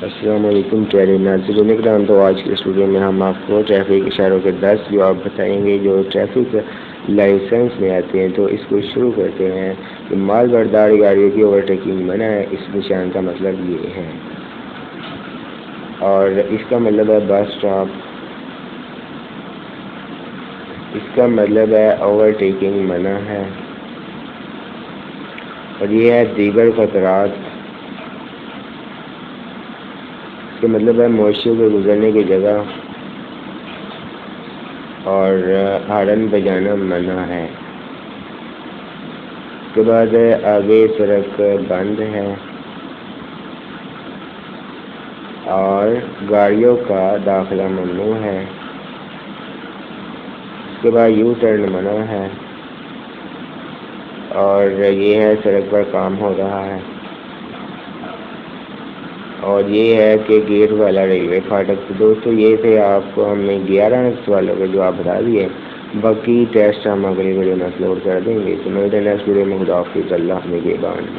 السلام علیکم پیارے ناظرین اکرام۔ تو آج کے اسٹوڈیو میں ہم آپ کو ٹریفک اشاروں کے 10 جواب بتائیں گے جو ٹریفک لائسنس میں آتے ہیں۔ تو اس کو شروع کرتے ہیں کہ مال بردار گاڑیوں کی اوورٹیکنگ منع ہے۔ اس نشان کا مطلب یہ ہے، اور اس کا مطلب ہے بس اسٹاپ، اس کا مطلب ہے اوورٹیکنگ منع ہے، اور یہ ہے دیگر خطرات، اس کا مطلب ہے مویشیوں کے گزرنے کی جگہ، اور ہارن بجانا منع ہے۔ اس کے بعد آگے سڑک بند ہے اور گاڑیوں کا داخلہ ممنوع ہے۔ اس کے بعد یو ٹرن منع ہے، اور یہ ہے سڑک پر کام ہو رہا ہے، اور یہ ہے کہ گیٹ والا ریلوے فاٹک۔ تو دوستو یہ تھے آپ کو ہم نے 11 سوالوں کے جواب بتا دیے، باقی ٹیسٹ ہم اگلی ویڈیو میں اپلوڈ کر دیں گے۔ تو ملتے ہیں نیکسٹ ویڈیو میں۔ خدا حافظ، اللہ نگہبان۔